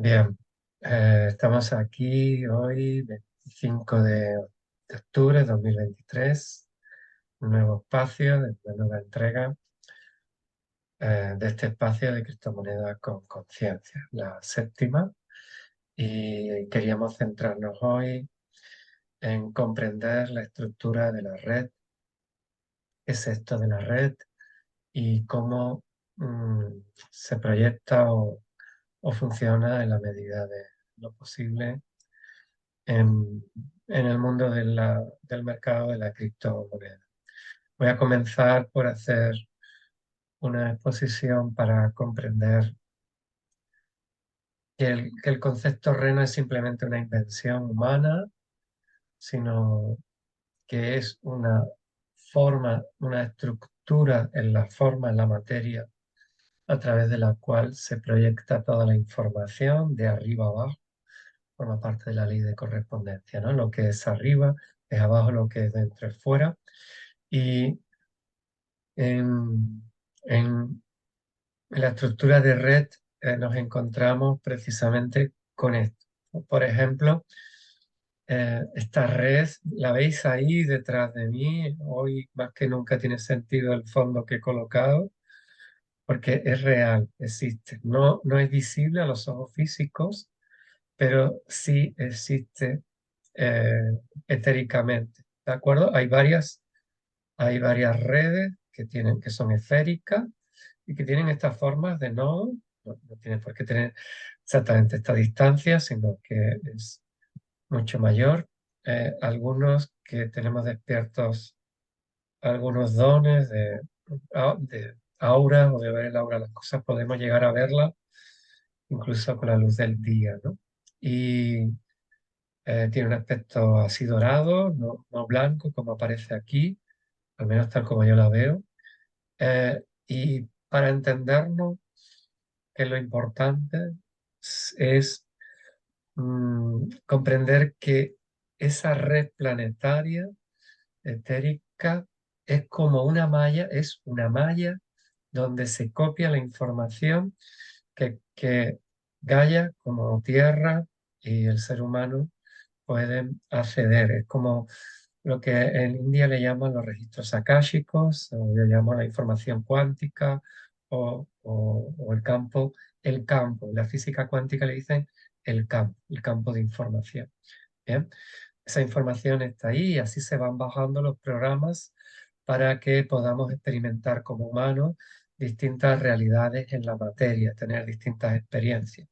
Bien, estamos aquí hoy, 25 de octubre de 2023, un nuevo espacio, de una nueva entrega de este espacio de criptomonedas con conciencia, la séptima, y queríamos centrarnos hoy en comprender la estructura de la red, qué es esto de la red y cómo mm, se proyecta o funciona en la medida de lo posible en, en el mundo del mercado de la criptomoneda. Voy a comenzar por hacer una exposición para comprender que el concepto red no es simplemente una invención humana, sino que es una forma, una estructura en la forma, en la materia, a través de la cual se proyecta toda la información de arriba a abajo. Forma parte de la ley de correspondencia, ¿no? Lo que es arriba es abajo, lo que es dentro es fuera. Y en, en la estructura de red nos encontramos precisamente con esto. Por ejemplo, esta red, la veis ahí detrás de mí. Hoy más que nunca tiene sentido el fondo que he colocado, porque es real, existe. No es visible a los ojos físicos, pero sí existe eh, etéricamente. ¿De acuerdo? Hay varias redes que son esféricas y que tienen estas formas de no tienen por qué tener exactamente esta distancia, sino que es mucho mayor. Algunos que tenemos despiertos algunos dones de aura o de ver el aura de las cosas, podemos llegar a verla incluso con la luz del día, ¿no? Y tiene un aspecto así dorado, no blanco, como aparece aquí, al menos tal como yo la veo. Y para entendernos que lo importante es comprender que esa red planetaria etérica es como una malla, es una malla donde se copia la información que Gaia, como Tierra y el ser humano pueden acceder. Es como lo que en India le llaman los registros akáshicos, o yo llamo la información cuántica, o el campo. En la física cuántica le dicen el campo de información. Bien, esa información está ahí y así se van bajando los programas para que podamos experimentar como humanos distintas realidades en la materia, tener distintas experiencias.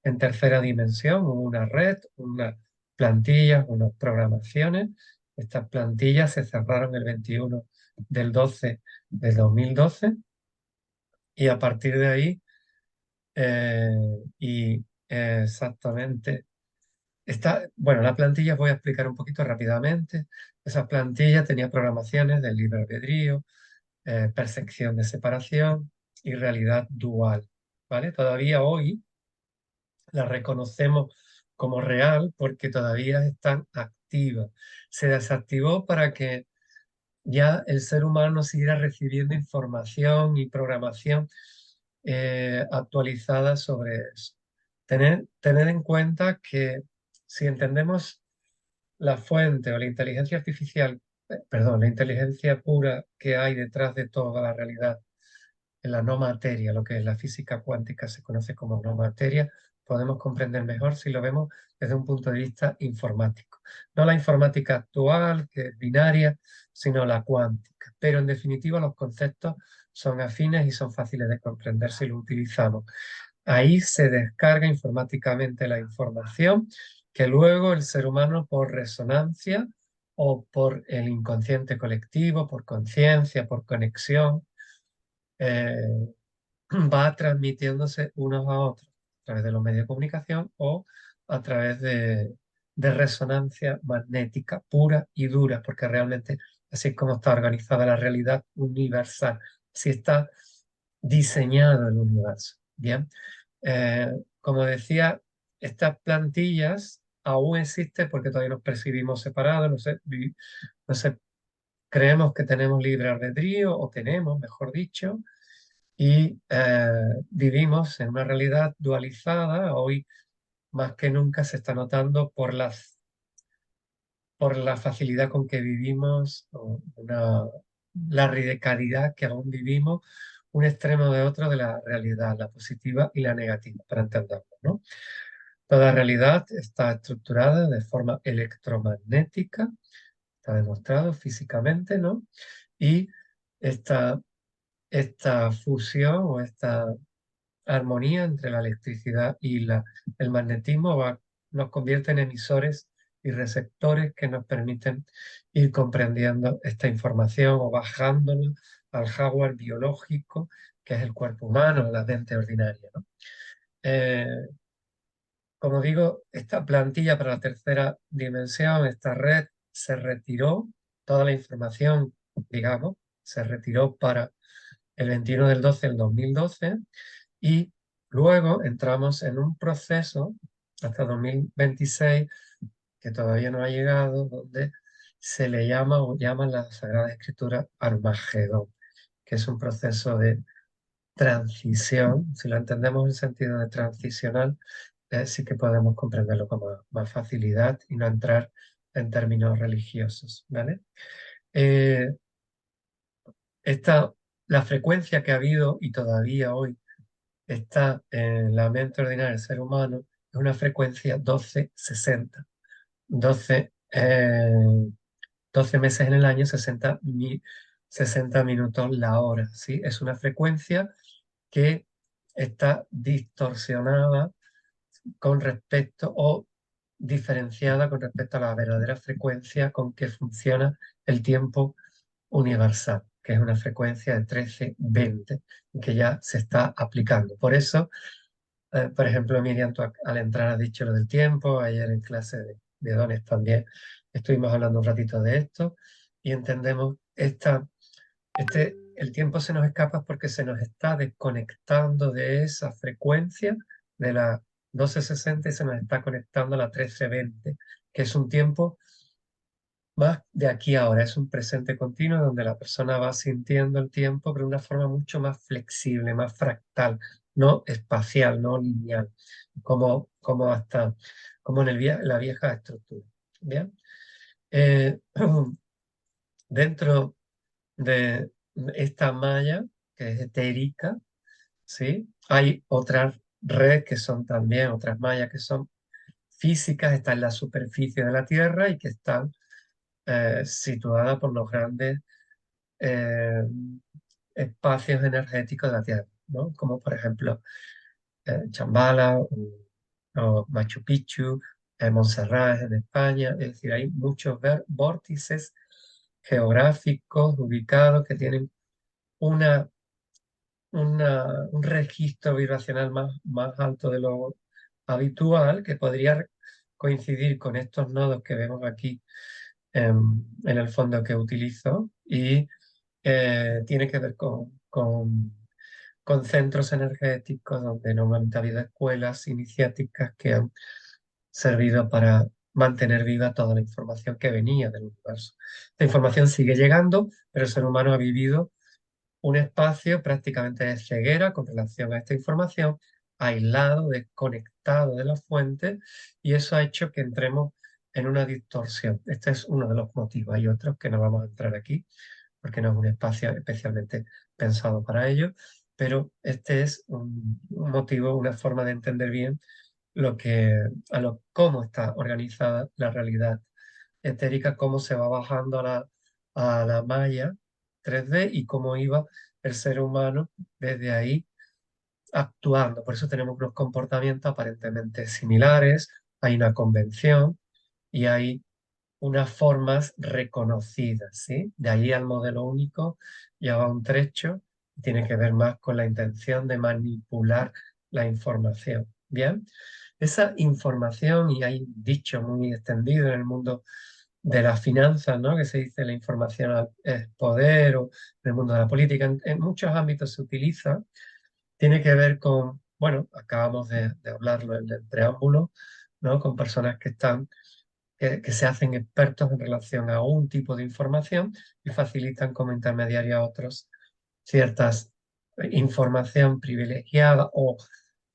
En tercera dimensión, una red, unas plantillas, unas programaciones. Estas plantillas se cerraron el 21 del 12 de 2012 y a partir de ahí, eh, exactamente, bueno, la plantilla voy a explicar un poquito rápidamente. Esa plantilla tenía programaciones de libre albedrío, percepción de separación y realidad dual, ¿vale? Todavía hoy la reconocemos como real porque todavía están activas. Se desactivó para que ya el ser humano siguiera recibiendo información y programación actualizada sobre eso. Tener en cuenta que si entendemos la fuente o la inteligencia artificial, perdón, la inteligencia pura que hay detrás de toda la realidad en la no materia, lo que es la física cuántica se conoce como no materia, podemos comprender mejor si lo vemos desde un punto de vista informático. No la informática actual, que es binaria, sino la cuántica. Pero en definitiva los conceptos son afines y son fáciles de comprender si lo utilizamos. Ahí se descarga informáticamente la información que luego el ser humano por resonancia o por el inconsciente colectivo, por conciencia, por conexión, eh, va transmitiéndose unos a otros a través de los medios de comunicación o a través de resonancia magnética pura y dura, porque realmente así es como está organizada la realidad universal, así está diseñado el universo. Bien, como decía, estas plantillas aún existen porque todavía nos percibimos separados, no sé, creemos que tenemos libre albedrío o tenemos, mejor dicho, y vivimos en una realidad dualizada. Hoy más que nunca se está notando por la facilidad con que vivimos, o la radicalidad que aún vivimos, un extremo de otro de la realidad, la positiva y la negativa, para entenderlo, ¿no? Toda realidad está estructurada de forma electromagnética, está demostrado físicamente, ¿no? Y esta, esta fusión o esta armonía entre la electricidad y el magnetismo nos convierte en emisores y receptores que nos permiten ir comprendiendo esta información o bajándola al hardware biológico que es el cuerpo humano, la mente ordinaria, ¿no? Eh, Como digo, esta plantilla para la tercera dimensión, esta red, se retiró, toda la información, digamos, se retiró para el 21 del 12 del 2012 y luego entramos en un proceso hasta 2026 que todavía no ha llegado, donde se le llama o llaman la Sagrada Escritura Armagedón, que es un proceso de transición. Si lo entendemos en sentido de transicional, sí que podemos comprenderlo con más facilidad y no entrar en términos religiosos, ¿vale? Eh, esta, la frecuencia que ha habido y todavía hoy está en la mente ordinaria del ser humano es una frecuencia 1260. 12, 12 meses en el año, 60 minutos la hora, ¿sí? Es una frecuencia que está distorsionada con respecto o diferenciada con respecto a la verdadera frecuencia con que funciona el tiempo universal, que es una frecuencia de 1320, que ya se está aplicando. Por eso, por ejemplo, Miriam, tú al entrar has dicho lo del tiempo, ayer en clase de dones también estuvimos hablando un ratito de esto y entendemos el tiempo se nos escapa porque se nos está desconectando de esa frecuencia de la 1260 y se nos está conectando a la 1320, que es un tiempo más de aquí a ahora, es un presente continuo donde la persona va sintiendo el tiempo, pero de una forma mucho más flexible, más fractal, no espacial, no lineal, como hasta, como en la vieja estructura. ¿Bien? Eh, Dentro de esta malla, que es etérica, ¿sí? Hay otras redes que son también, otras mallas que son físicas, están en la superficie de la Tierra y que están situadas por los grandes eh, espacios energéticos de la Tierra, ¿no? Como por ejemplo Chambala o Machu Picchu, Montserrat en España, es decir, hay muchos vórtices geográficos ubicados que tienen una un registro vibracional más alto de lo habitual, que podría coincidir con estos nodos que vemos aquí en el fondo que utilizo, y tiene que ver con centros energéticos donde normalmente ha habido escuelas iniciáticas que han servido para mantener viva toda la información que venía del universo. Esta información sigue llegando, pero el ser humano ha vivido un espacio prácticamente de ceguera con relación a esta información, aislado, desconectado de la fuente, y eso ha hecho que entremos en una distorsión. Este es uno de los motivos. Hay otros que no vamos a entrar aquí, porque no es un espacio especialmente pensado para ello, pero este es un motivo, una forma de entender bien cómo está organizada la realidad etérica, cómo se va bajando a la malla 3D y cómo iba el ser humano desde ahí actuando. Por eso tenemos unos comportamientos aparentemente similares, hay una convención y hay unas formas reconocidas, ¿sí? De ahí al modelo único lleva un trecho, tiene que ver más con la intención de manipular la información. Bien, esa información, y hay un dicho muy extendido en el mundo de las finanzas, ¿no? Que se dice la información es poder, o en el mundo de la política, en muchos ámbitos se utiliza, tiene que ver con, bueno, acabamos de hablarlo en el preámbulo, ¿no? Con personas que se hacen expertos en relación a un tipo de información y facilitan como intermediario a otros ciertas información privilegiada o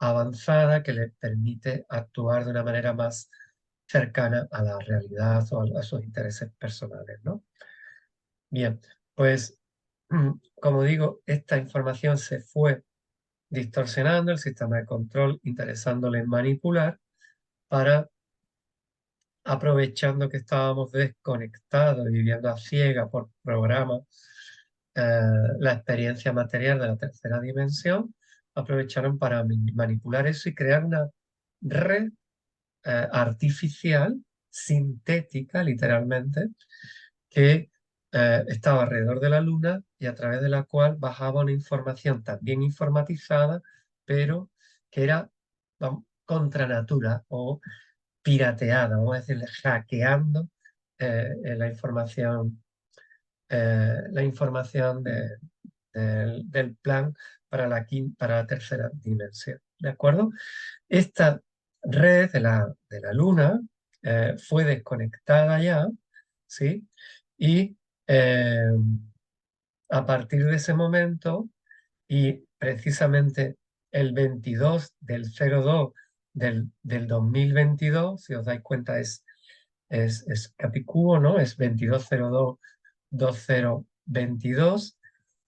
avanzada que le permite actuar de una manera más cercana a la realidad o a sus intereses personales, ¿no? Bien, pues como digo, esta información se fue distorsionando el sistema de control, interesándole en manipular para, aprovechando que estábamos desconectados y viviendo a ciegas por programas, la experiencia material de la tercera dimensión, aprovecharon para manipular eso y crear una red artificial, sintética, literalmente, que estaba alrededor de la Luna y a través de la cual bajaba una información también informatizada, pero que era, vamos, contra natura o pirateada, vamos a decirle, hackeando la información del plan para para la tercera dimensión. ¿De acuerdo? Esta red de la Luna fue desconectada ya, ¿sí? Y eh, a partir de ese momento, y precisamente el 22 del 02 del 2022, si os dais cuenta, es Capicúa, ¿no? Es 2202-2022,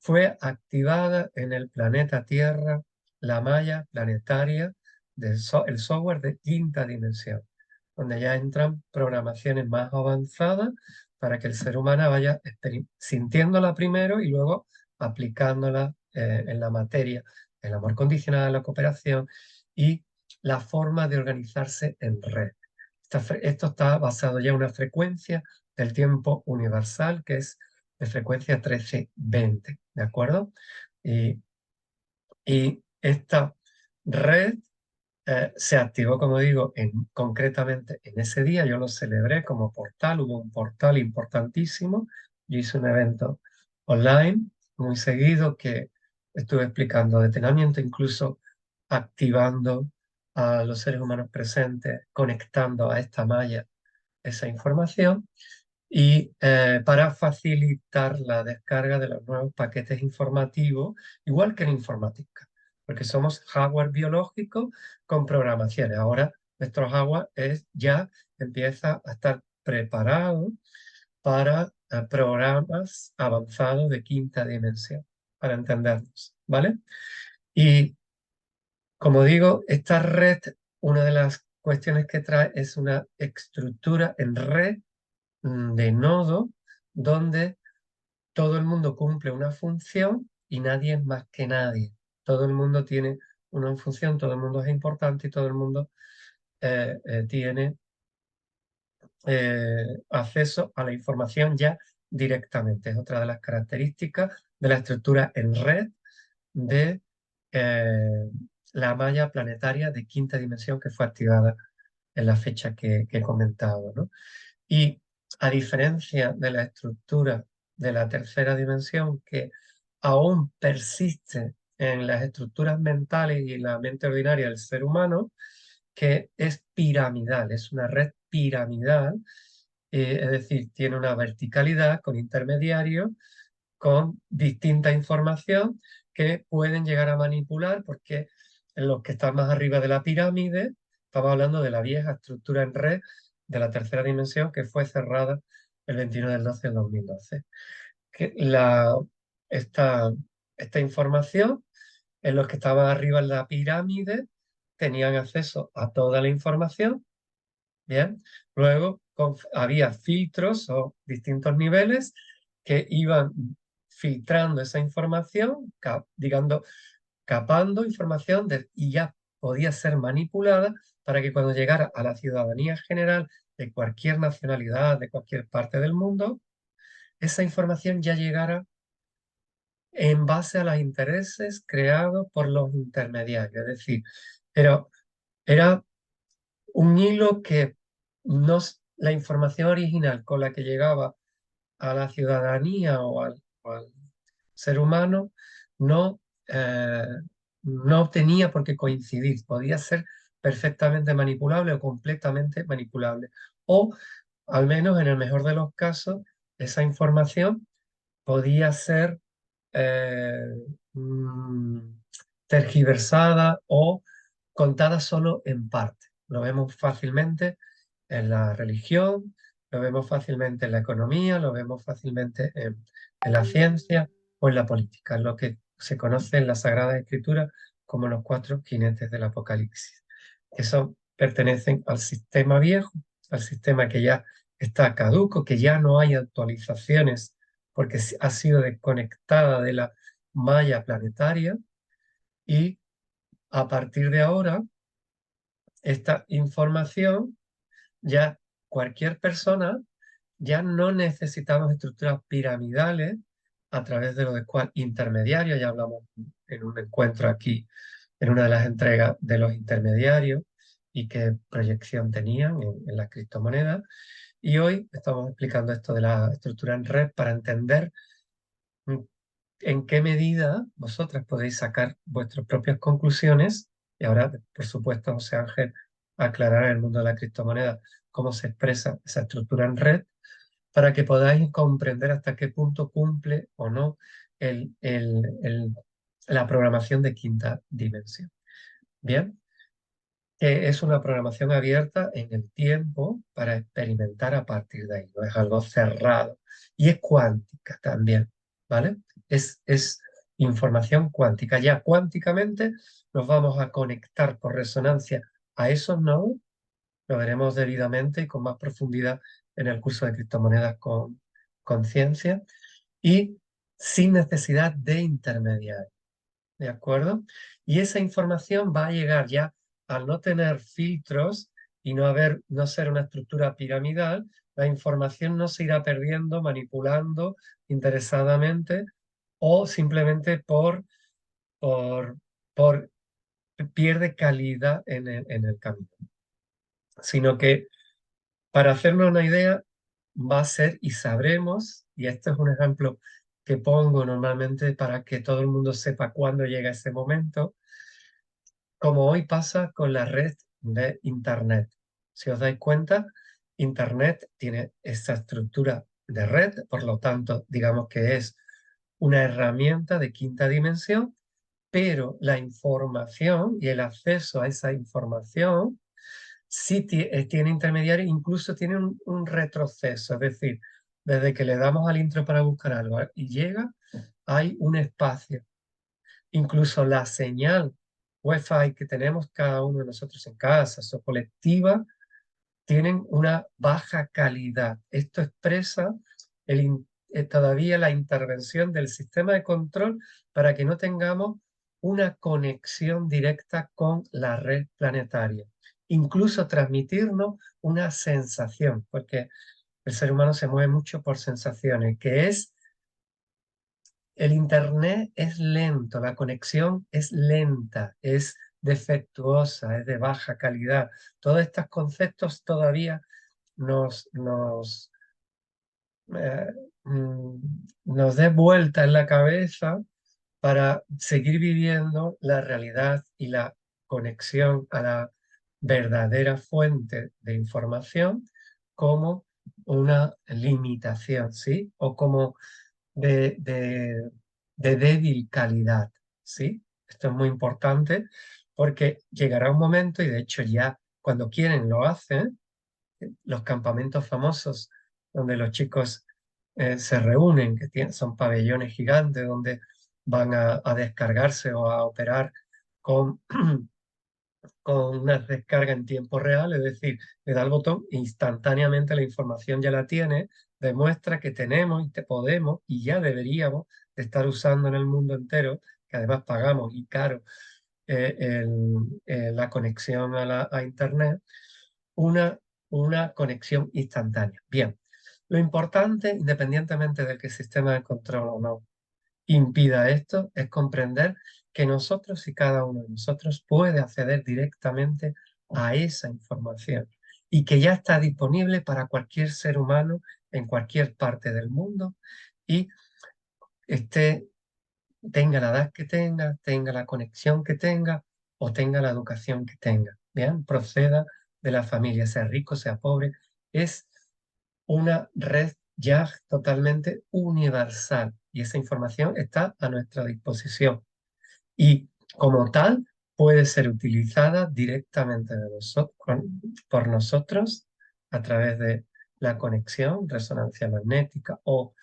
fue activada en el planeta Tierra la malla planetaria el software de quinta dimensión, donde ya entran programaciones más avanzadas para que el ser humano vaya sintiéndola primero y luego aplicándola en la materia, el amor condicional, la cooperación y la forma de organizarse en red. Esto está basado ya en una frecuencia del tiempo universal que es de frecuencia 1320, ¿de acuerdo? Y, y esta red se activó, como digo, concretamente en ese día. Yo lo celebré como portal, hubo un portal importantísimo. Yo hice un evento online muy seguido que estuve explicando detenimiento, incluso activando a los seres humanos presentes, conectando a esta malla esa información y para facilitar la descarga de los nuevos paquetes informativos, igual que en informática, porque somos hardware biológico con programaciones. Ahora nuestro hardware ya empieza a estar preparado para programas avanzados de quinta dimensión, para entendernos, ¿vale? Y como digo, esta red, una de las cuestiones que trae es una estructura en red de nodo donde todo el mundo cumple una función y nadie es más que nadie. Todo el mundo tiene una función, todo el mundo es importante y todo el mundo tiene acceso a la información ya directamente. Es otra de las características de la estructura en red de eh, la malla planetaria de quinta dimensión que fue activada en la fecha que he comentado, ¿no? Y a diferencia de la estructura de la tercera dimensión, que aún persiste en las estructuras mentales y la mente ordinaria del ser humano, que es piramidal, es una red piramidal, es decir, tiene una verticalidad con intermediarios, con distinta información que pueden llegar a manipular, porque en los que están más arriba de la pirámide, estamos hablando de la vieja estructura en red de la tercera dimensión que fue cerrada el 21 del 12 del 2012. Que esta, esta información, en los que estaban arriba en la pirámide, tenían acceso a toda la información. Bien, luego había filtros o distintos niveles que iban filtrando esa información, capando información y ya podía ser manipulada para que cuando llegara a la ciudadanía general de cualquier nacionalidad, de cualquier parte del mundo, esa información ya llegara en base a los intereses creados por los intermediarios. Es decir, pero era un hilo que la información original con la que llegaba a la ciudadanía o al ser humano no, no tenía por qué coincidir, podía ser perfectamente manipulable o completamente manipulable. O, al menos en el mejor de los casos, esa información podía ser eh, mm, tergiversada o contada solo en parte. Lo vemos fácilmente en la religión, lo vemos fácilmente en la economía, lo vemos fácilmente en la ciencia o en la política, lo que se conoce en la Sagrada Escritura como los cuatro jinetes del Apocalipsis. Eso pertenecen al sistema viejo, al sistema que ya está caduco, que ya no hay actualizaciones porque ha sido desconectada de la malla planetaria y a partir de ahora esta información ya cualquier persona ya no necesitamos estructuras piramidales a través de lo de cual intermediarios, ya hablamos en un encuentro aquí, en una de las entregas de los intermediarios y qué proyección tenían en las criptomonedas. Y hoy estamos explicando esto de la estructura en red para entender mm, en qué medida vosotras podéis sacar vuestras propias conclusiones. Y ahora, por supuesto, José Ángel aclarará en el mundo de la criptomoneda cómo se expresa esa estructura en red para que podáis comprender hasta qué punto cumple o no el- el- el- la programación de quinta dimensión. Bien, que es una programación abierta en el tiempo para experimentar a partir de ahí, no es algo cerrado. Y es cuántica también, ¿vale? Es información cuántica. Ya cuánticamente nos vamos a conectar por resonancia a esos nodos, lo veremos debidamente y con más profundidad en el curso de criptomonedas con conciencia y sin necesidad de intermediarios. ¿De acuerdo? Y esa información va a llegar ya al no tener filtros y no ser una estructura piramidal, la información no se irá perdiendo, manipulando interesadamente o simplemente por, por pierde calidad en el camino. Sino que para hacernos una idea, va a ser y sabremos, y este es un ejemplo que pongo normalmente para que todo el mundo sepa cuándo llega ese momento, como hoy pasa con la red de Internet. Si os dais cuenta, Internet tiene esta estructura de red, por lo tanto, digamos que es una herramienta de quinta dimensión, pero la información y el acceso a esa información sí tiene intermediario, incluso tiene un retroceso, es decir, desde que le damos al intro para buscar algo y llega, hay un espacio. Incluso la señal Wi-Fi que tenemos cada uno de nosotros en casa o colectiva tienen una baja calidad. Esto expresa todavía la intervención del sistema de control para que no tengamos una conexión directa con la red planetaria. Incluso transmitirnos una sensación, porque el ser humano se mueve mucho por sensaciones, que es el Internet es lento, la conexión es lenta, es defectuosa, es de baja calidad. Todos estos conceptos todavía nos, eh, mm, nos dé vuelta en la cabeza para seguir viviendo la realidad y la conexión a la verdadera fuente de información como una limitación, ¿sí? O como de, de- de débil calidad, ¿sí? Esto es muy importante porque llegará un momento, y de hecho ya cuando quieren lo hacen, los campamentos famosos donde los chicos se reúnen, que son pabellones gigantes donde van a descargarse o a operar con, con una descarga en tiempo real, es decir, le da el botón, instantáneamente la información ya la tiene, demuestra que tenemos y que podemos y ya deberíamos de estar usando en el mundo entero, que además pagamos y caro la conexión a Internet, una, una conexión instantánea. Bien, lo importante, independientemente de que el sistema de control o no impida esto, es comprender que nosotros y cada uno de nosotros puede acceder directamente a esa información y que ya está disponible para cualquier ser humano en cualquier parte del mundo y esté, tenga la edad que tenga la conexión que tenga o tenga la educación que tenga. Bien, proceda de la familia, sea rico, sea pobre, es una red ya totalmente universal y esa información está a nuestra disposición. Y como tal, puede ser utilizada directamente por nosotros a través de la conexión, resonancia magnética o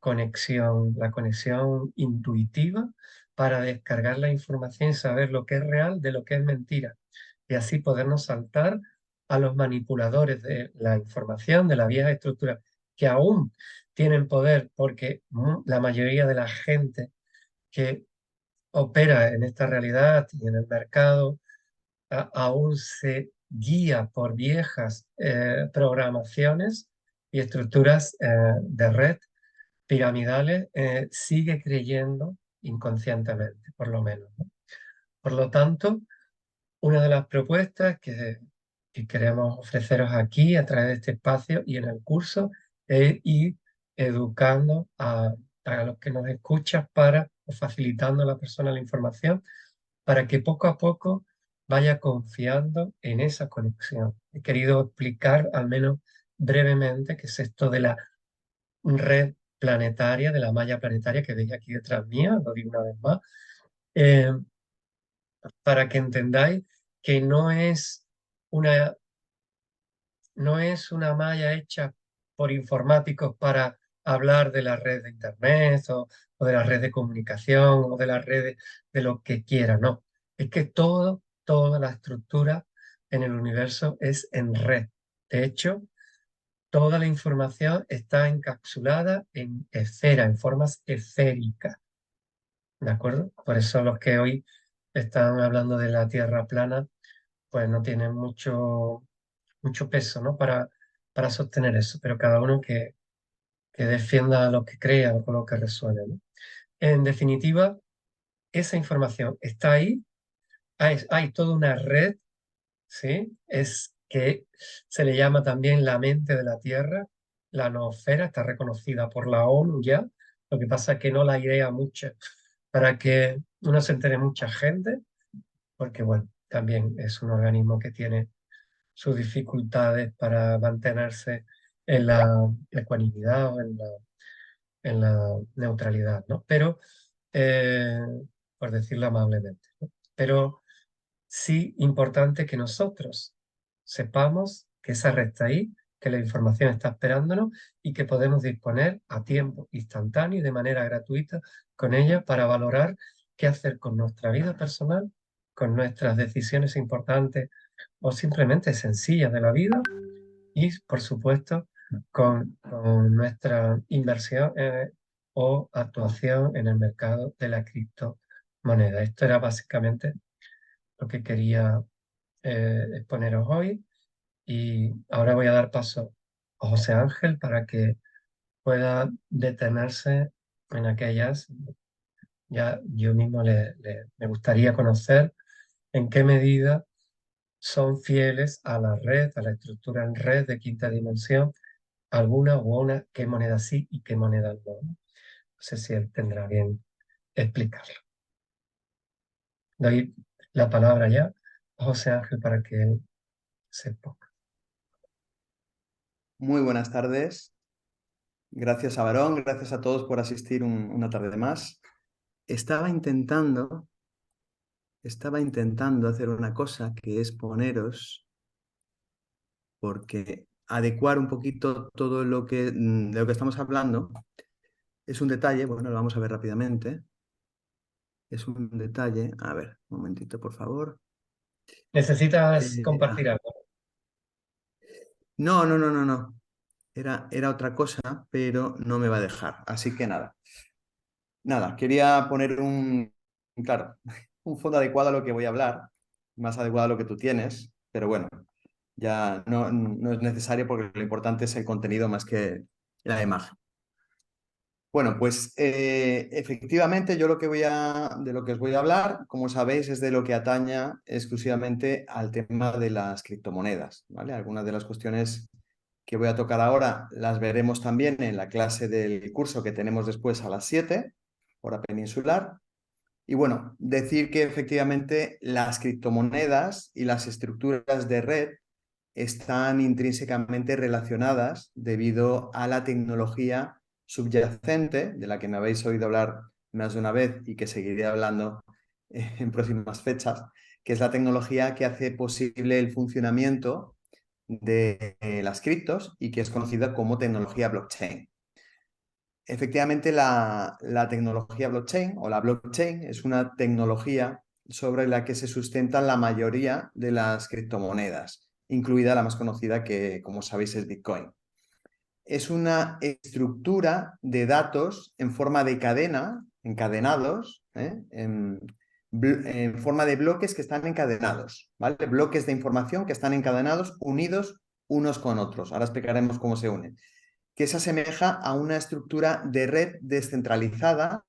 la conexión intuitiva para descargar la información y saber lo que es real de lo que es mentira. Y así podernos saltar a los manipuladores de la información, de la vieja estructura, que aún tienen poder porque la mayoría de la gente que opera en esta realidad y en el mercado aún se guía por viejas programaciones y estructuras de red piramidales, sigue creyendo inconscientemente, por lo menos, ¿no? Por lo tanto, una de las propuestas que queremos ofreceros aquí a través de este espacio y en el curso es ir educando a los que nos escuchan para, o facilitando a la persona la información para que poco a poco vaya confiando en esa conexión. He querido explicar, al menos brevemente, qué es esto de la red planetaria, de la malla planetaria que veis aquí detrás mía, lo digo una vez más, eh, para que entendáis que una, no es una malla hecha por informáticos para hablar de la red de Internet o de la red de comunicación o de las redes de lo que quiera, no. Es que toda la estructura en el universo es en red. De hecho, toda la información está encapsulada en esfera, en formas esféricas, ¿de acuerdo? Por eso los que hoy están hablando de la Tierra plana, pues no tienen mucho peso, ¿no? Para sostener eso, pero cada uno que defienda lo que crea o con lo que resuene, ¿no? En definitiva, esa información está ahí, hay toda una red, ¿sí? Es que se le llama también la mente de la Tierra, la noosfera, está reconocida por la ONU ya, lo que pasa es que no la idea mucho para que uno se entere mucha gente, porque bueno, también es un organismo que tiene sus dificultades para mantenerse en la ecuanimidad o en la neutralidad, ¿no? Pero, eh, por decirlo amablemente, ¿no? Pero sí importante que nosotros sepamos que esa red está ahí, que la información está esperándonos y que podemos disponer a tiempo instantáneo y de manera gratuita con ella para valorar qué hacer con nuestra vida personal, con nuestras decisiones importantes o simplemente sencillas de la vida y, por supuesto, con nuestra inversión o actuación en el mercado de la criptomoneda. Esto era básicamente lo que quería exponeros hoy y ahora voy a dar paso a José Ángel para que pueda detenerse en aquellas. Ya yo mismo me gustaría conocer en qué medida son fieles a la red, a la estructura en red de quinta dimensión, alguna u una, qué moneda sí y qué moneda no. No sé si él tendrá bien explicarlo. Doy la palabra ya a José Ángel para que él se ponga. Muy buenas tardes. Gracias a Varón, gracias a todos por asistir una tarde más. Estaba intentando hacer una cosa que es poneros, porque adecuar un poquito todo de lo que estamos hablando es un detalle, bueno, lo vamos a ver rápidamente. Es un detalle, a ver, un momentito, por favor. ¿Necesitas Eh, ah, compartir algo? no, no, no, no, no. Era otra cosa, pero no me va a dejar. Así que nada, quería poner claro, un fondo adecuado a lo que voy a hablar, más adecuado a lo que tú tienes, pero bueno, ya no es necesario porque lo importante es el contenido más que la imagen. Bueno, pues efectivamente yo de lo que os voy a hablar, como sabéis, es de lo que atañe exclusivamente al tema de las criptomonedas, ¿vale? Algunas de las cuestiones que voy a tocar ahora las veremos también en la clase del curso que tenemos después a las 7, hora peninsular. Y bueno, decir que efectivamente las criptomonedas y las estructuras de red están intrínsecamente relacionadas debido a la tecnología subyacente, de la que me habéis oído hablar más de una vez y que seguiré hablando en próximas fechas, que es la tecnología que hace posible el funcionamiento de las criptos y que es conocida como tecnología blockchain. Efectivamente, la tecnología blockchain o la blockchain es una tecnología sobre la que se sustentan la mayoría de las criptomonedas, incluida la más conocida que, como sabéis, es Bitcoin. Es una estructura de datos en forma de cadena, encadenados, en forma de bloques que están encadenados, ¿vale? Bloques de información que están encadenados, unidos unos con otros. Ahora explicaremos cómo se unen. Que se asemeja a una estructura de red descentralizada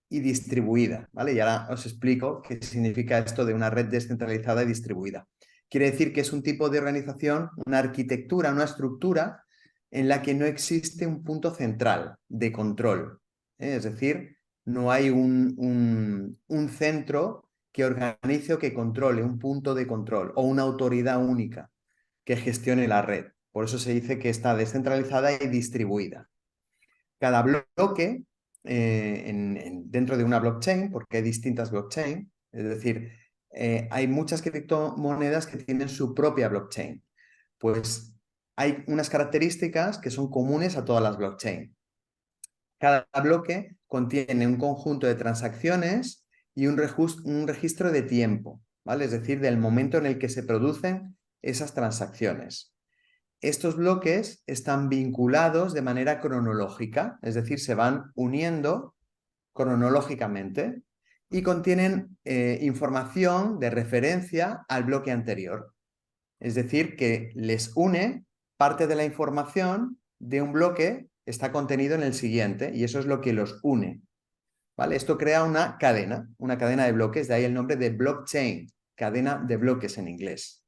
y distribuida, ¿vale? Y ahora os explico qué significa esto de una red descentralizada y distribuida. Quiere decir que es un tipo de organización, una arquitectura, una estructura en la que no existe un punto central de control. Es decir, no hay un centro que organice o que controle, un punto de control o una autoridad única que gestione la red. Por eso se dice que está descentralizada y distribuida. Cada bloque dentro de una blockchain, porque hay distintas blockchains, es decir, hay muchas criptomonedas que tienen su propia blockchain. Pues hay unas características que son comunes a todas las blockchains. Cada bloque contiene un conjunto de transacciones y un registro de tiempo, ¿vale? Es decir, del momento en el que se producen esas transacciones. Estos bloques están vinculados de manera cronológica, es decir, se van uniendo cronológicamente y contienen información de referencia al bloque anterior. Es decir, que les une parte de la información de un bloque está contenido en el siguiente y eso es lo que los une. ¿Vale? Esto crea una cadena de bloques, de ahí el nombre de blockchain, cadena de bloques en inglés.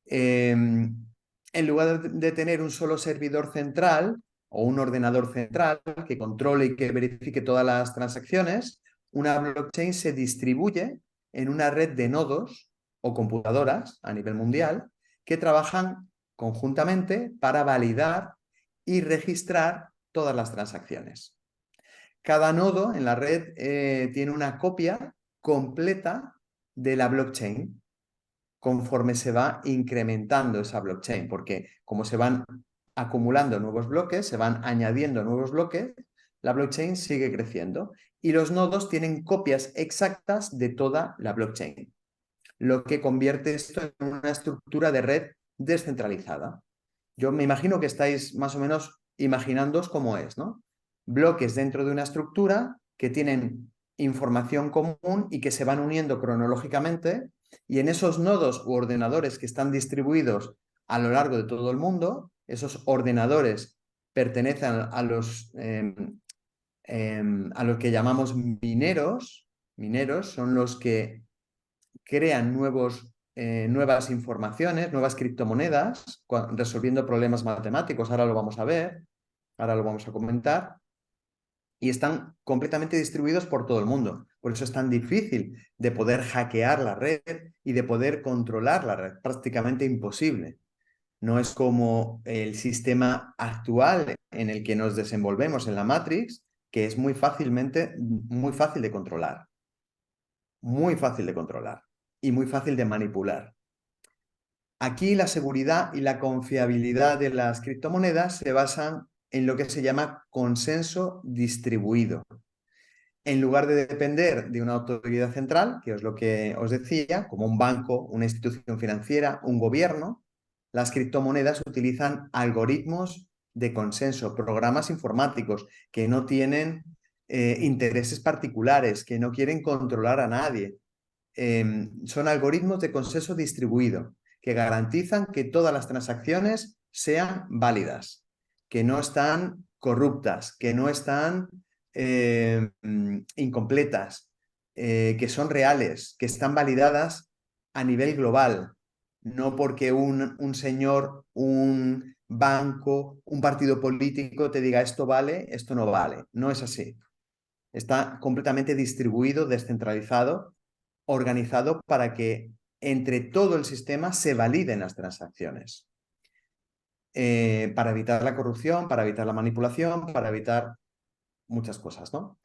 En lugar de tener un solo servidor central o un ordenador central que controle y que verifique todas las transacciones, una blockchain se distribuye en una red de nodos o computadoras a nivel mundial que trabajan conjuntamente para validar y registrar todas las transacciones. Cada nodo en la red tiene una copia completa de la blockchain conforme se va incrementando esa blockchain, porque como se van acumulando nuevos bloques, se van añadiendo nuevos bloques, la blockchain sigue creciendo y los nodos tienen copias exactas de toda la blockchain, lo que convierte esto en una estructura de red descentralizada. Yo me imagino que estáis más o menos imaginándoos cómo es, ¿no? Bloques dentro de una estructura que tienen información común y que se van uniendo cronológicamente y en esos nodos u ordenadores que están distribuidos a lo largo de todo el mundo, esos ordenadores pertenecen a a lo que llamamos mineros. Mineros son los que crean nuevas informaciones, nuevas criptomonedas, resolviendo problemas matemáticos. Ahora lo vamos a ver, ahora lo vamos a comentar. Y están completamente distribuidos por todo el mundo. Por eso es tan difícil de poder hackear la red y de poder controlar la red. Prácticamente imposible. No es como el sistema actual en el que nos desenvolvemos en la Matrix, que es muy fácil de controlar. Muy fácil de controlar y muy fácil de manipular. Aquí la seguridad y la confiabilidad de las criptomonedas se basan en lo que se llama consenso distribuido. En lugar de depender de una autoridad central, que es lo que os decía, como un banco, una institución financiera, un gobierno, las criptomonedas utilizan algoritmos de consenso, programas informáticos que no tienen intereses particulares, que no quieren controlar a nadie. Son algoritmos de consenso distribuido que garantizan que todas las transacciones sean válidas, que no están corruptas, que no están incompletas, que son reales, que están validadas a nivel global, no porque un señor, un banco, un partido político te diga esto vale, esto no vale. No es así. Está completamente distribuido, descentralizado, organizado para que entre todo el sistema se validen las transacciones. Para evitar la corrupción, para evitar la manipulación, para evitar muchas cosas, ¿no?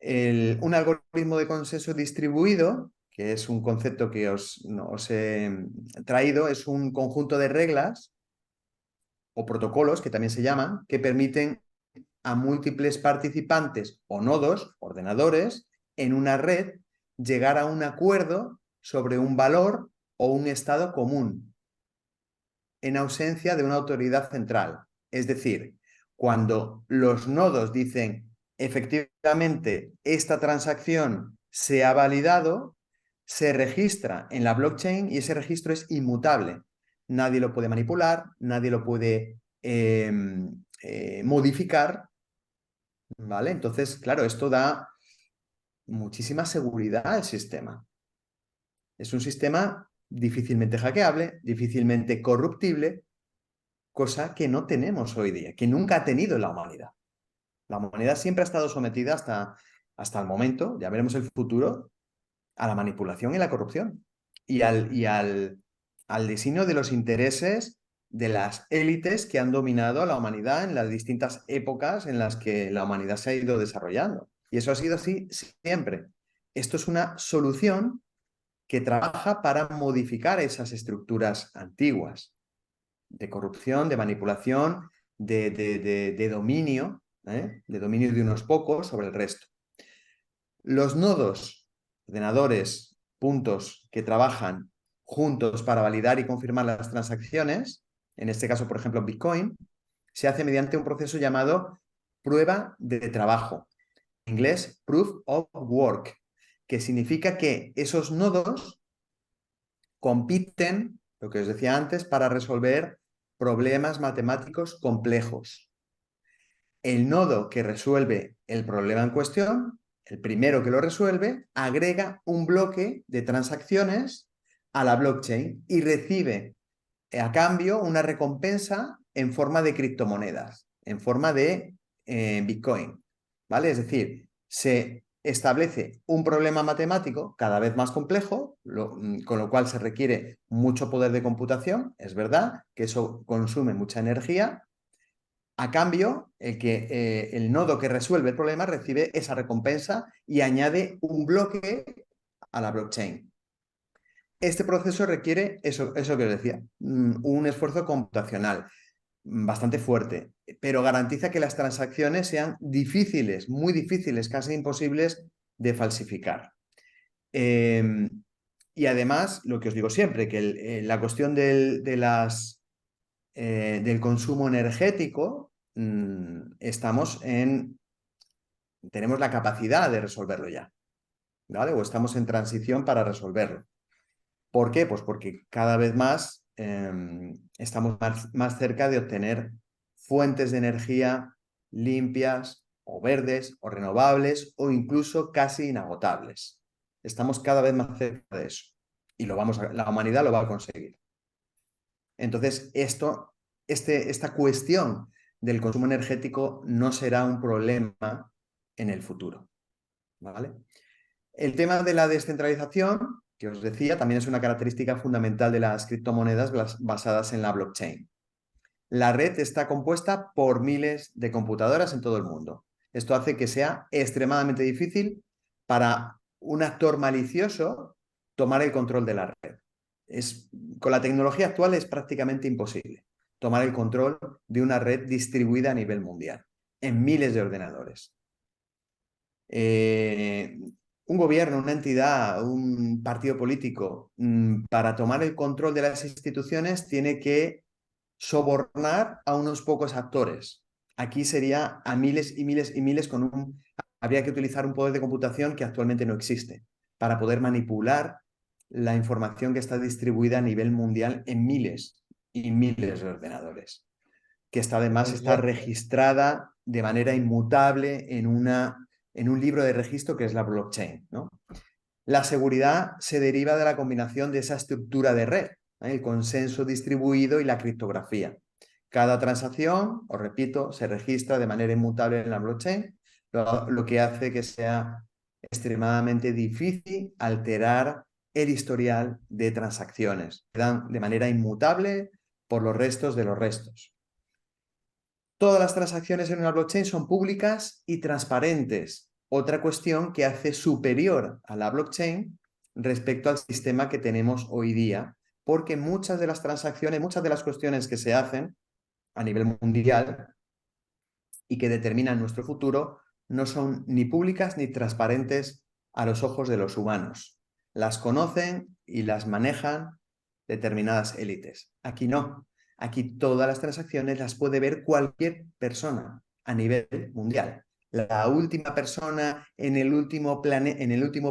Un algoritmo de consenso distribuido que es un concepto que os he traído, es un conjunto de reglas o protocolos, que también se llaman, que permiten a múltiples participantes o nodos, ordenadores, en una red, llegar a un acuerdo sobre un valor o un estado común, en ausencia de una autoridad central. Es decir, cuando los nodos dicen, efectivamente, esta transacción se ha validado, se registra en la blockchain y ese registro es inmutable. Nadie lo puede manipular, nadie lo puede modificar, ¿vale? Entonces, claro, esto da muchísima seguridad al sistema. Es un sistema difícilmente hackeable, difícilmente corruptible, cosa que no tenemos hoy día, que nunca ha tenido la humanidad. La humanidad siempre ha estado sometida hasta el momento, ya veremos el futuro, a la manipulación y la corrupción al designio de los intereses de las élites que han dominado a la humanidad en las distintas épocas en las que la humanidad se ha ido desarrollando. Y eso ha sido así siempre. Esto es una solución que trabaja para modificar esas estructuras antiguas de corrupción, de manipulación, de dominio, de dominio de unos pocos sobre el resto. Los nodos, ordenadores, puntos que trabajan juntos para validar y confirmar las transacciones, en este caso, por ejemplo, Bitcoin, se hace mediante un proceso llamado prueba de trabajo, en inglés Proof of Work, que significa que esos nodos compiten, lo que os decía antes, para resolver problemas matemáticos complejos. El nodo que resuelve el problema en cuestión, el primero que lo resuelve, agrega un bloque de transacciones a la blockchain y recibe a cambio una recompensa en forma de criptomonedas, en forma de Bitcoin, ¿vale? Es decir, se establece un problema matemático cada vez más complejo, con lo cual se requiere mucho poder de computación, es verdad que eso consume mucha energía. A cambio, el nodo que resuelve el problema recibe esa recompensa y añade un bloque a la blockchain. Este proceso requiere eso que os decía, un esfuerzo computacional bastante fuerte, pero garantiza que las transacciones sean difíciles, muy difíciles, casi imposibles de falsificar. Y además, lo que os digo siempre, que la cuestión del consumo energético, tenemos la capacidad de resolverlo ya, ¿vale? O estamos en transición para resolverlo. ¿Por qué? Pues porque cada vez más estamos más cerca de obtener fuentes de energía limpias o verdes o renovables o incluso casi inagotables. Estamos cada vez más cerca de eso y la humanidad lo va a conseguir. Entonces, esta cuestión del consumo energético no será un problema en el futuro, ¿vale? El tema de la descentralización, que os decía, también es una característica fundamental de las criptomonedas basadas en la blockchain. La red está compuesta por miles de computadoras en todo el mundo. Esto hace que sea extremadamente difícil para un actor malicioso tomar el control de la red. Con la tecnología actual es prácticamente imposible tomar el control de una red distribuida a nivel mundial, en miles de ordenadores. Un gobierno, una entidad, un partido político, para tomar el control de las instituciones tiene que sobornar a unos pocos actores. Aquí sería a miles y miles y miles habría que utilizar un poder de computación que actualmente no existe para poder manipular la información que está distribuida a nivel mundial en miles y miles de ordenadores, que además está registrada de manera inmutable en un libro de registro que es la blockchain, ¿no? La seguridad se deriva de la combinación de esa estructura de red, el consenso distribuido y la criptografía. Cada transacción, os repito, se registra de manera inmutable en la blockchain, lo que hace que sea extremadamente difícil alterar el historial de transacciones. Quedan de manera inmutable por los restos de los restos. Todas las transacciones en una blockchain son públicas y transparentes. Otra cuestión que hace superior a la blockchain respecto al sistema que tenemos hoy día, porque muchas de las transacciones, muchas de las cuestiones que se hacen a nivel mundial y que determinan nuestro futuro no son ni públicas ni transparentes a los ojos de los humanos. Las conocen y las manejan determinadas élites. Aquí no. Aquí todas las transacciones las puede ver cualquier persona a nivel mundial. La última persona en el último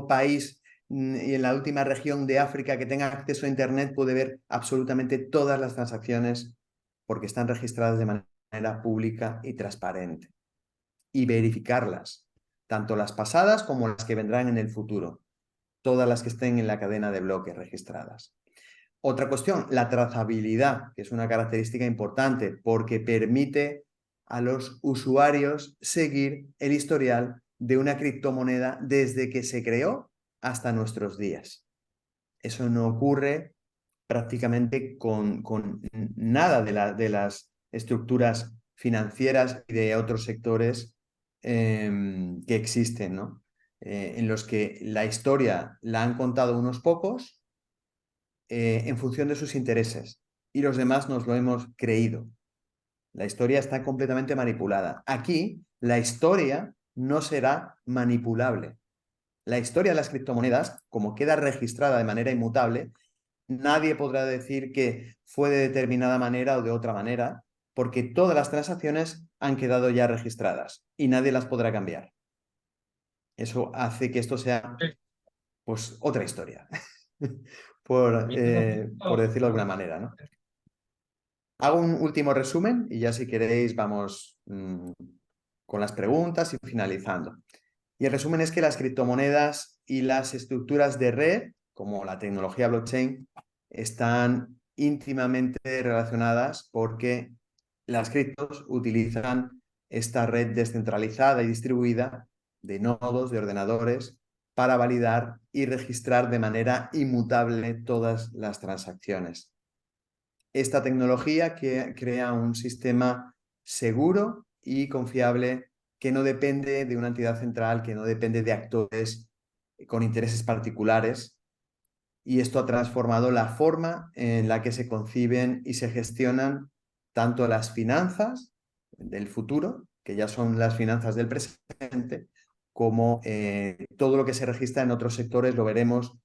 país y en la última región de África que tenga acceso a Internet puede ver absolutamente todas las transacciones porque están registradas de manera pública y transparente y verificarlas, tanto las pasadas como las que vendrán en el futuro, todas las que estén en la cadena de bloques registradas. Otra cuestión, la trazabilidad, que es una característica importante porque permite a los usuarios seguir el historial de una criptomoneda desde que se creó hasta nuestros días. Eso no ocurre prácticamente con nada de las estructuras financieras y de otros sectores que existen, ¿no? En los que la historia la han contado unos pocos en función de sus intereses y los demás nos lo hemos creído. La historia está completamente manipulada. Aquí la historia no será manipulable. La historia de las criptomonedas, como queda registrada de manera inmutable, nadie podrá decir que fue de determinada manera o de otra manera, porque todas las transacciones han quedado ya registradas y nadie las podrá cambiar. Eso hace que esto sea, pues, otra historia, por decirlo de alguna manera, ¿no? Hago un último resumen y ya si queréis vamos con las preguntas y finalizando. Y el resumen es que las criptomonedas y las estructuras de red, como la tecnología blockchain, están íntimamente relacionadas porque las criptos utilizan esta red descentralizada y distribuida de nodos, de ordenadores, para validar y registrar de manera inmutable todas las transacciones. Esta tecnología que crea un sistema seguro y confiable que no depende de una entidad central, que no depende de actores con intereses particulares. Y esto ha transformado la forma en la que se conciben y se gestionan tanto las finanzas del futuro, que ya son las finanzas del presente, como todo lo que se registra en otros sectores, lo veremos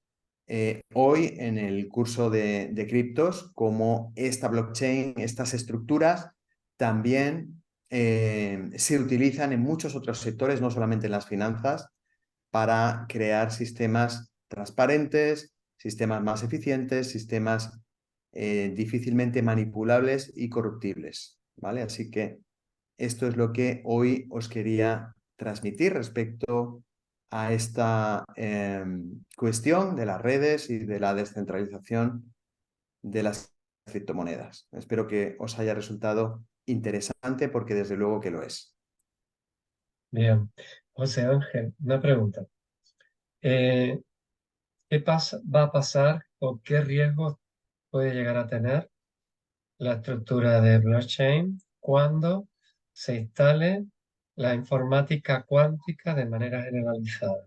hoy en el curso de criptos, como esta blockchain, estas estructuras también se utilizan en muchos otros sectores, no solamente en las finanzas, para crear sistemas transparentes, sistemas más eficientes, sistemas difícilmente manipulables y corruptibles, ¿vale? Así que esto es lo que hoy os quería transmitir respecto a esta cuestión de las redes y de la descentralización de las criptomonedas. Espero que os haya resultado interesante porque desde luego que lo es. Bien. José Ángel, una pregunta. Eh, va a pasar o qué riesgos puede llegar a tener la estructura de blockchain cuando se instale la informática cuántica de manera generalizada?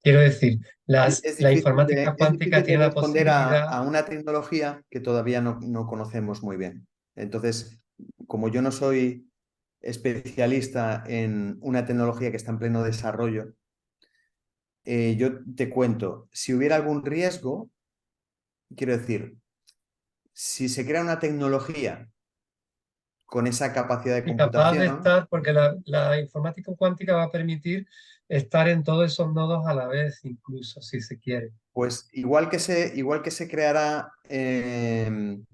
Quiero decir, la informática Es cuántica difícil de tiene la responder posibilidad. a una tecnología que todavía no conocemos muy bien. Entonces, como yo no soy especialista en una tecnología que está en pleno desarrollo, yo te cuento, si hubiera algún riesgo, quiero decir, si se crea una tecnología con esa capacidad de Y capaz de computación, estar, porque la informática cuántica va a permitir estar en todos esos nodos a la vez, incluso si se quiere. pues igual que se creará, se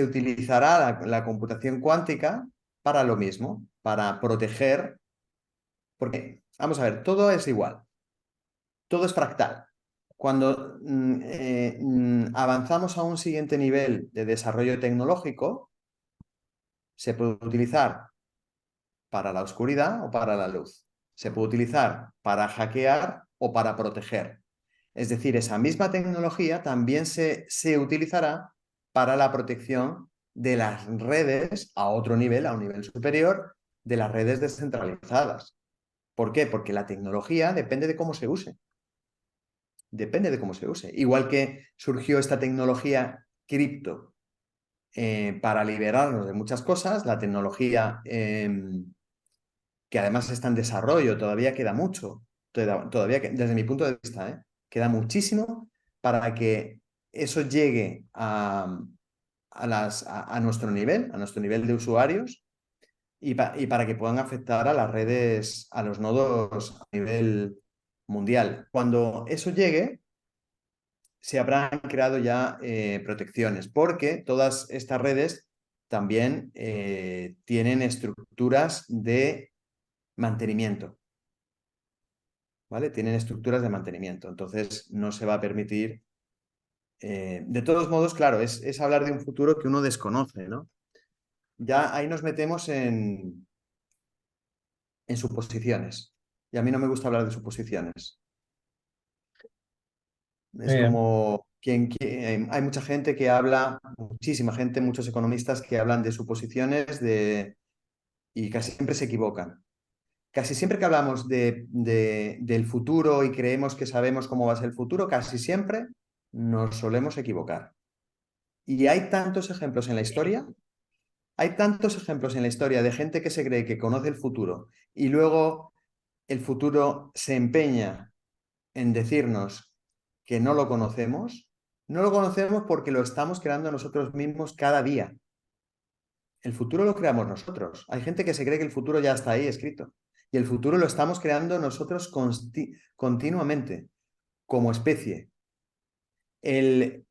utilizará la computación cuántica para lo mismo, para proteger, porque, vamos a ver, todo es igual, todo es fractal. Cuando avanzamos a un siguiente nivel de desarrollo tecnológico, se puede utilizar para la oscuridad o para la luz. Se puede utilizar para hackear o para proteger. Es decir, esa misma tecnología también se utilizará para la protección de las redes a otro nivel, a un nivel superior, de las redes descentralizadas. ¿Por qué? Porque la tecnología depende de cómo se use. Depende de cómo se use. Igual que surgió esta tecnología cripto para liberarnos de muchas cosas, la tecnología que además está en desarrollo, todavía queda mucho, todavía desde mi punto de vista, queda muchísimo para que eso llegue a nuestro nivel de usuarios y para que puedan afectar a las redes, a los nodos a nivel mundial. Cuando eso llegue, se habrán creado ya protecciones, porque todas estas redes también tienen estructuras de mantenimiento, ¿vale? Tienen estructuras de mantenimiento, entonces no se va a permitir. De todos modos, claro, es hablar de un futuro que uno desconoce, ¿no? Ya ahí nos metemos en suposiciones. Y a mí no me gusta hablar de suposiciones. Muy Es bien. como hay mucha gente que habla, muchísima gente, muchos economistas que hablan de suposiciones y casi siempre se equivocan. Casi siempre que hablamos del futuro y creemos que sabemos cómo va a ser el futuro, casi siempre nos solemos equivocar. Y hay tantos ejemplos en la historia de gente que se cree que conoce el futuro y luego el futuro se empeña en decirnos que no lo conocemos. No lo conocemos porque lo estamos creando nosotros mismos cada día. El futuro lo creamos nosotros. Hay gente que se cree que el futuro ya está ahí escrito. Y el futuro lo estamos creando nosotros continuamente, como especie. El,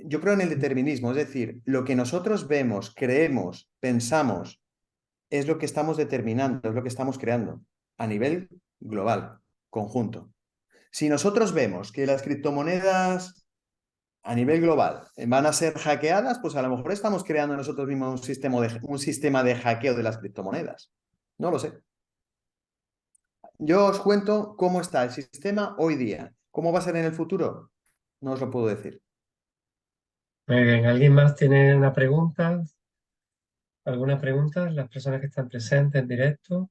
yo creo en el determinismo, es decir, lo que nosotros vemos, creemos, pensamos, es lo que estamos determinando, es lo que estamos creando a nivel global, conjunto. Si nosotros vemos que las criptomonedas a nivel global van a ser hackeadas, pues a lo mejor estamos creando nosotros mismos un sistema de hackeo de las criptomonedas. No lo sé. Yo os cuento cómo está el sistema hoy día. ¿Cómo va a ser en el futuro? No os lo puedo decir. Muy bien. ¿Alguien más tiene una pregunta? ¿Alguna pregunta? Las personas que están presentes en directo.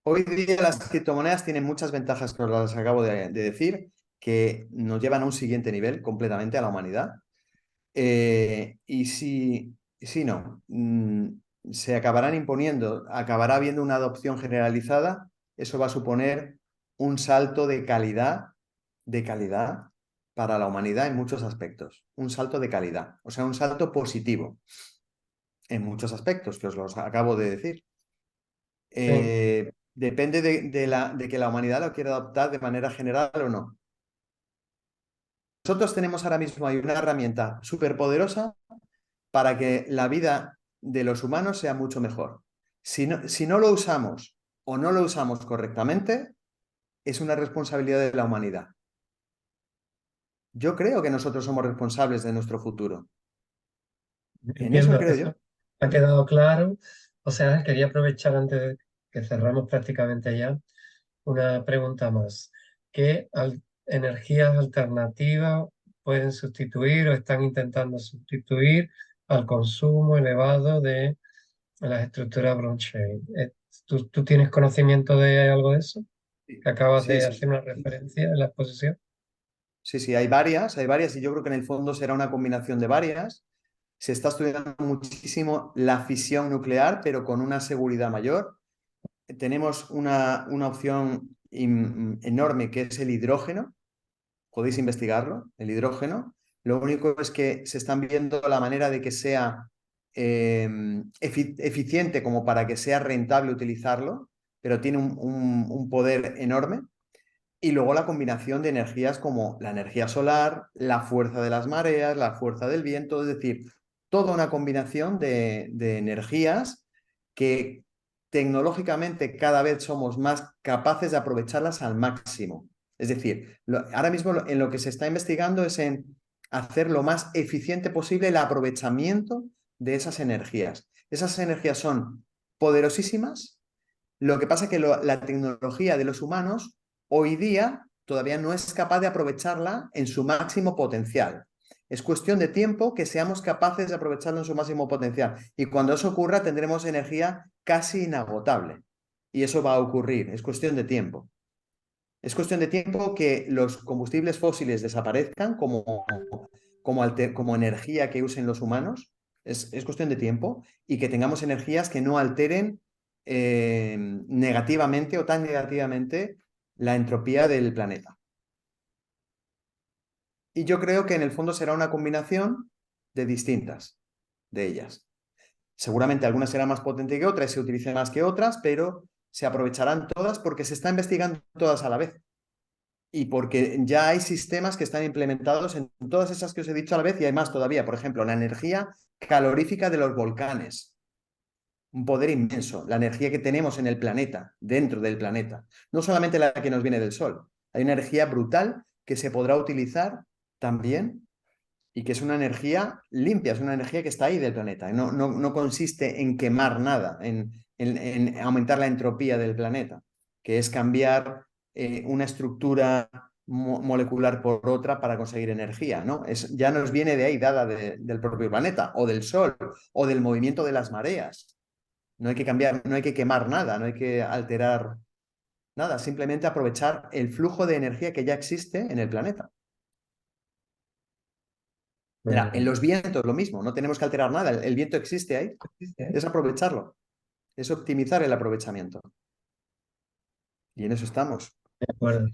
Hoy día las criptomonedas tienen muchas ventajas que os las acabo de decir, que nos llevan a un siguiente nivel completamente a la humanidad. Y si no, se acabarán imponiendo, acabará habiendo una adopción generalizada, eso va a suponer un salto de calidad para la humanidad en muchos aspectos, un salto de calidad, o sea, un salto positivo en muchos aspectos, que os los acabo de decir. Sí. Depende de que la humanidad lo quiera adoptar de manera general o no. Nosotros tenemos ahora mismo ahí una herramienta súper poderosa para que la vida de los humanos sea mucho mejor. Si no lo usamos o no lo usamos correctamente, es una responsabilidad de la humanidad. Yo creo que nosotros somos responsables de nuestro futuro. En eso Entiendo, creo yo. eso ha quedado claro. O sea, quería aprovechar antes de que cerramos prácticamente ya una pregunta más. ¿Qué energías alternativas pueden sustituir o están intentando sustituir al consumo elevado de las estructuras blockchain? ¿Tú tienes conocimiento de algo de eso? Que acabas Sí, de sí, hacer una referencia en la exposición. sí, sí, hay varias y yo creo que en el fondo será una combinación de varias. Se está estudiando muchísimo la fisión nuclear, pero con una seguridad mayor. Tenemos una opción enorme que es el hidrógeno. Podéis investigarlo, el hidrógeno. Lo único es que se están viendo la manera de que sea eficiente como para que sea rentable utilizarlo, pero tiene un poder enorme. Y luego la combinación de energías como la energía solar, la fuerza de las mareas, la fuerza del viento, es decir, toda una combinación de energías que tecnológicamente cada vez somos más capaces de aprovecharlas al máximo. Es decir, ahora mismo en lo que se está investigando es en hacer lo más eficiente posible el aprovechamiento de esas energías. Esas energías son poderosísimas. Lo que pasa es que la tecnología de los humanos hoy día todavía no es capaz de aprovecharla en su máximo potencial. Es cuestión de tiempo que seamos capaces de aprovecharlo en su máximo potencial. Y cuando eso ocurra, tendremos energía casi inagotable. Y eso va a ocurrir, es cuestión de tiempo. Es cuestión de tiempo que los combustibles fósiles desaparezcan como energía que usen los humanos. Es cuestión de tiempo y que tengamos energías que no alteren negativamente o tan negativamente la entropía del planeta. Y yo creo que en el fondo será una combinación de distintas de ellas. Seguramente algunas serán más potentes que otras, se utilizan más que otras, pero se aprovecharán todas porque se está investigando todas a la vez. Y porque ya hay sistemas que están implementados en todas esas que os he dicho a la vez y hay más todavía. Por ejemplo, la energía calorífica de los volcanes. Un poder inmenso. La energía que tenemos en el planeta, dentro del planeta. No solamente la que nos viene del Sol. Hay una energía brutal que se podrá utilizar también y que es una energía limpia, es una energía que está ahí del planeta. No consiste en quemar nada, en aumentar la entropía del planeta, que es cambiar una estructura molecular por otra para conseguir energía, ¿no? Ya nos viene de ahí, dada del propio planeta, o del Sol, o del movimiento de las mareas. No hay que cambiar, no hay que quemar nada, no hay que alterar nada, simplemente aprovechar el flujo de energía que ya existe en el planeta. Mira, en Pues, los vientos lo mismo, no tenemos que alterar nada, el viento existe ahí, es aprovecharlo, es optimizar el aprovechamiento. Y en eso estamos. de acuerdo.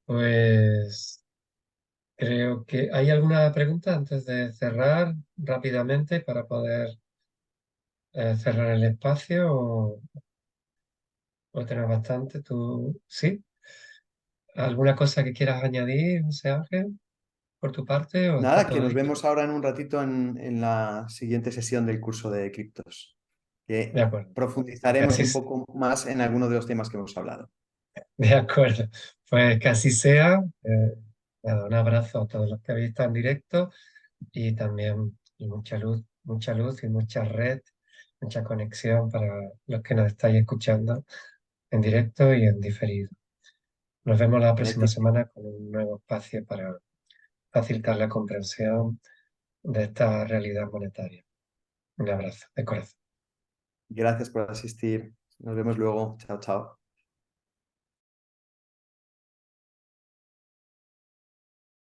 Pues creo que hay alguna pregunta antes de cerrar rápidamente para poder cerrar el espacio o tener bastante. ¿Tú sí? ¿Alguna cosa que quieras añadir, José Ángel, por tu parte o está Nada, que todo nos dicho? vemos ahora en un ratito en la siguiente sesión del curso de criptos, De que acuerdo. profundizaremos Casi, un poco más en alguno de los temas que hemos hablado. de acuerdo. Pues que así sea. Nada, un abrazo a todos los que habéis estado en directo y también y mucha luz y mucha red, mucha conexión para los que nos estáis escuchando en directo y en diferido. Nos vemos la próxima Conecte. semana con un nuevo espacio para facilitar la comprensión de esta realidad monetaria. Un abrazo de corazón. Gracias por asistir. Nos vemos luego. Chao, chao.